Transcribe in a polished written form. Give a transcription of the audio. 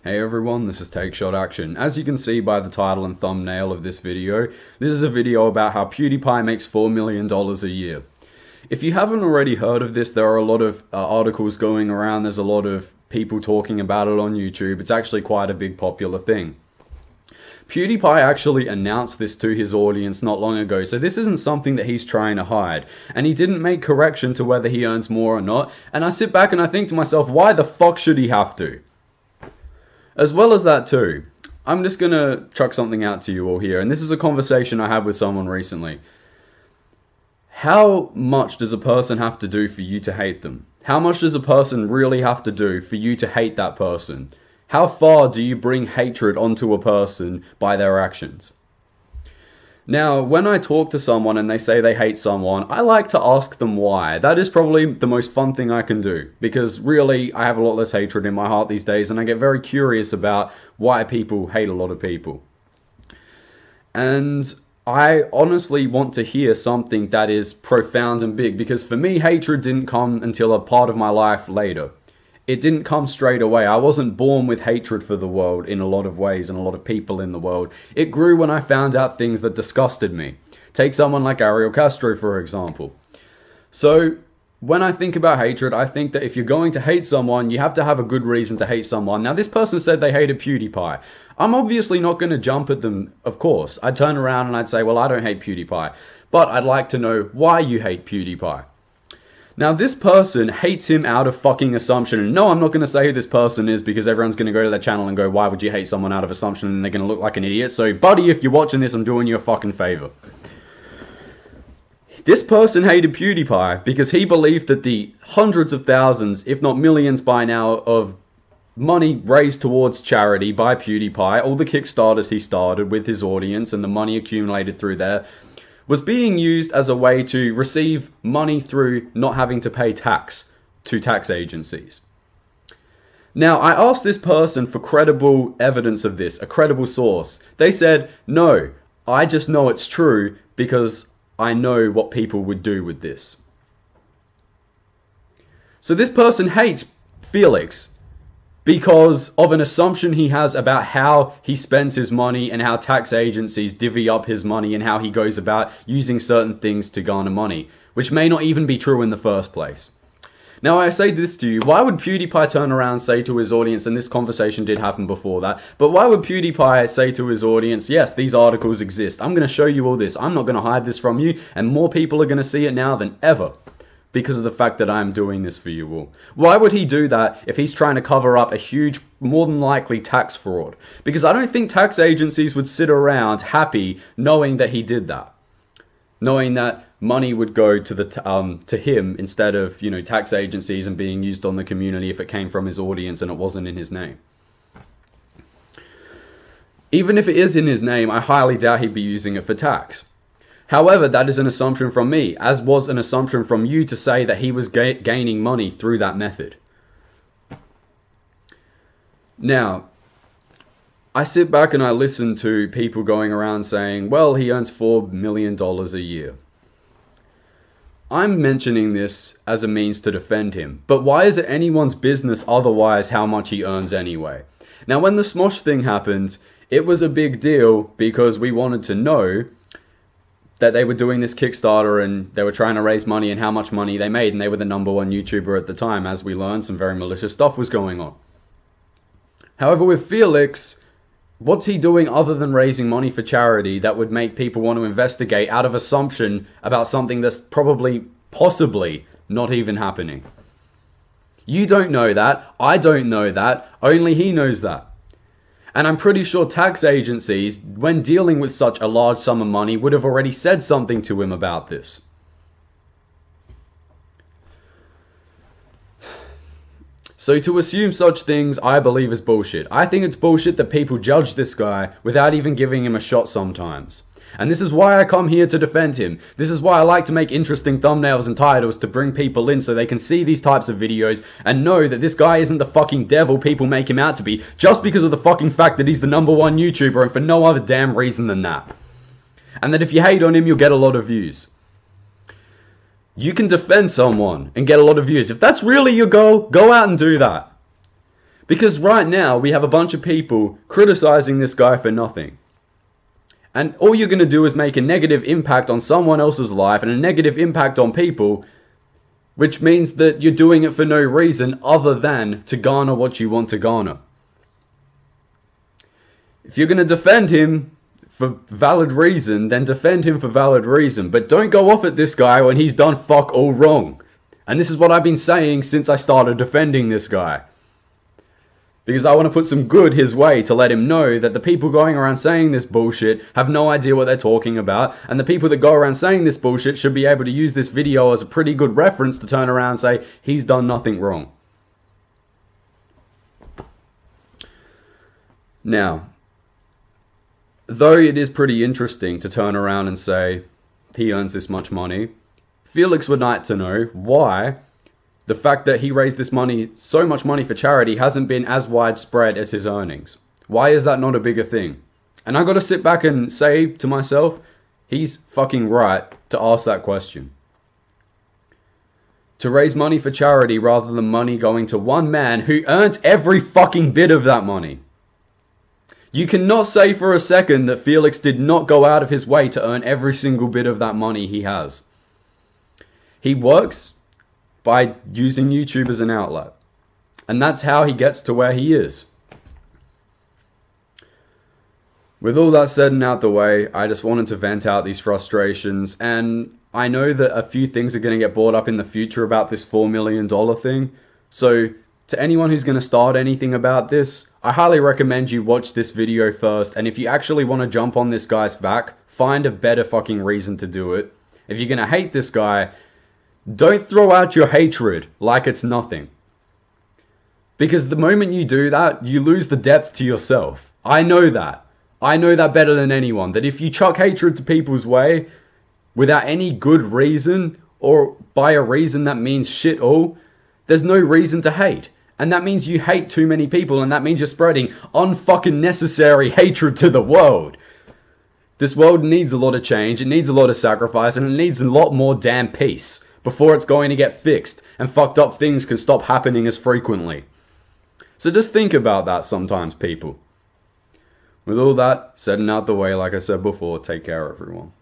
Hey everyone, this is Take Shot Action. As you can see by the title and thumbnail of this video, this is a video about how PewDiePie makes $4 million a year. If you haven't already heard of this, there are a lot of articles going around, there's a lot of people talking about it on YouTube. It's actually quite a big popular thing. PewDiePie actually announced this to his audience not long ago, so this isn't something that he's trying to hide. And he didn't make correction to whether he earns more or not, and I sit back and I think to myself, why the fuck should he have to? As well as that too, I'm just gonna chuck something out to you all here, and this is a conversation I had with someone recently. How much does a person have to do for you to hate them? How much does a person really have to do for you to hate that person? How far do you bring hatred onto a person by their actions? Now, when I talk to someone and they say they hate someone, I like to ask them why. That is probably the most fun thing I can do, because really, I have a lot less hatred in my heart these days, and I get very curious about why people hate a lot of people. And I honestly want to hear something that is profound and big, because for me, hatred didn't come until a part of my life later. It didn't come straight away. I wasn't born with hatred for the world in a lot of ways and a lot of people in the world. It grew when I found out things that disgusted me. Take someone like Ariel Castro, for example. So, when I think about hatred, I think that if you're going to hate someone, you have to have a good reason to hate someone. Now, this person said they hated PewDiePie. I'm obviously not going to jump at them, of course. I'd turn around and I'd say, well, I don't hate PewDiePie. But I'd like to know why you hate PewDiePie. Now, this person hates him out of fucking assumption. And no, I'm not going to say who this person is, because everyone's going to go to their channel and go, why would you hate someone out of assumption? And they're going to look like an idiot. So, buddy, if you're watching this, I'm doing you a fucking favor. This person hated PewDiePie because he believed that the hundreds of thousands, if not millions by now, of money raised towards charity by PewDiePie, all the Kickstarters he started with his audience and the money accumulated through there, was being used as a way to receive money through not having to pay tax to tax agencies. Now, I asked this person for credible evidence of this, a credible source. They said, no, I just know it's true because I know what people would do with this. So this person hates Felix because of an assumption he has about how he spends his money and how tax agencies divvy up his money and how he goes about using certain things to garner money, which may not even be true in the first place. Now, I say this to you, why would PewDiePie turn around and say to his audience, and this conversation did happen before that, but why would PewDiePie say to his audience, yes, these articles exist, I'm going to show you all this, I'm not going to hide this from you, and more people are going to see it now than ever, because of the fact that I'm doing this for you all. Why would he do that if he's trying to cover up a huge, more than likely, tax fraud? Because I don't think tax agencies would sit around happy knowing that he did that. Knowing that money would go to him instead of, tax agencies and being used on the community if it came from his audience and it wasn't in his name. Even if it is in his name, I highly doubt he'd be using it for tax. However, that is an assumption from me, as was an assumption from you to say that he was gaining money through that method. Now, I sit back and I listen to people going around saying, well, he earns $4 million a year. I'm mentioning this as a means to defend him, but why is it anyone's business otherwise how much he earns anyway? Now, when the Smosh thing happened, it was a big deal because we wanted to know that they were doing this Kickstarter and they were trying to raise money and how much money they made, and they were the #1 YouTuber at the time. As we learned, some very malicious stuff was going on. However, with Felix, what's he doing other than raising money for charity that would make people want to investigate out of assumption about something that's probably, possibly, not even happening? You don't know that, I don't know that, only he knows that. And I'm pretty sure tax agencies, when dealing with such a large sum of money, would have already said something to him about this. So to assume such things, I believe is bullshit. I think it's bullshit that people judge this guy without even giving him a shot sometimes. And this is why I come here to defend him. This is why I like to make interesting thumbnails and titles to bring people in so they can see these types of videos and know that this guy isn't the fucking devil people make him out to be just because of the fucking fact that he's the #1 YouTuber and for no other damn reason than that. And that if you hate on him, you'll get a lot of views. You can defend someone and get a lot of views. If that's really your goal, go out and do that. Because right now we have a bunch of people criticizing this guy for nothing. And all you're going to do is make a negative impact on someone else's life and a negative impact on people, which means that you're doing it for no reason other than to garner what you want to garner. If you're going to defend him for valid reason, then defend him for valid reason. But don't go off at this guy when he's done fuck all wrong. And this is what I've been saying since I started defending this guy. Because I want to put some good his way to let him know that the people going around saying this bullshit have no idea what they're talking about. And the people that go around saying this bullshit should be able to use this video as a pretty good reference to turn around and say, he's done nothing wrong. Now, though it is pretty interesting to turn around and say he earns this much money, Felix would like to know why the fact that he raised this money, so much money for charity, hasn't been as widespread as his earnings. Why is that not a bigger thing? And I got to sit back and say to myself, he's fucking right to ask that question. To raise money for charity rather than money going to one man who earned every fucking bit of that money. You cannot say for a second that Felix did not go out of his way to earn every single bit of that money he has. He works by using YouTube as an outlet. And that's how he gets to where he is. With all that said and out the way, I just wanted to vent out these frustrations. And I know that a few things are going to get brought up in the future about this $4 million thing. So to anyone who's going to start anything about this, I highly recommend you watch this video first. And if you actually want to jump on this guy's back, find a better fucking reason to do it. If you're going to hate this guy, don't throw out your hatred like it's nothing. Because the moment you do that, you lose the depth to yourself. I know that. I know that better than anyone. That if you chuck hatred to people's way without any good reason, or by a reason that means shit all, there's no reason to hate. And that means you hate too many people, and that means you're spreading unfucking necessary hatred to the world. This world needs a lot of change, it needs a lot of sacrifice, and it needs a lot more damn peace before it's going to get fixed and fucked up things can stop happening as frequently. So just think about that sometimes, people. With all that said and out the way, like I said before, take care everyone.